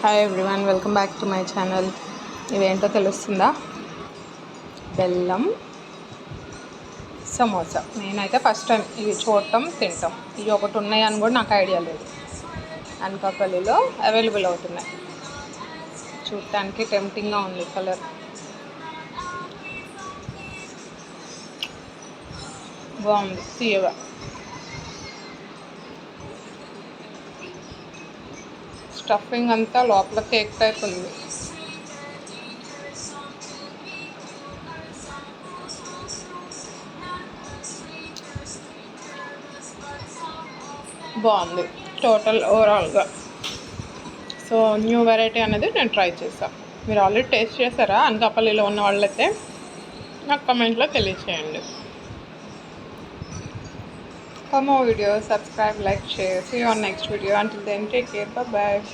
Hi everyone, welcome back to my channel. ఇవేంటో తెలుస్తుందా? బెల్లం సమోసా. నేనైతే ఫస్ట్ టైం ఇవి చూడటం తింటాం. ఇవి ఒకటి ఉన్నాయని కూడా నాకు ఐడియా లేదు. అనకాపల్లిలో అవైలబుల్ అవుతున్నాయి. చూడటానికి టెంప్టింగ్గా ఉంది కలర్. బాగుంది, తీయగా. స్టఫింగ్ అంతా లోపల కేక్ టైప్ ఉంది. బాగుంది టోటల్ ఓవరాల్గా. సో న్యూ వెరైటీ అనేది నేను ట్రై చేశాను. మీరు ఆల్రెడీ టేస్ట్ చేశారా? అనకాపల్లిలో ఉన్న వాళ్ళైతే నాకు కమెంట్లో తెలియచేయండి. For more videos, subscribe, like, share. See you on next video. Until then, take care. Bye bye.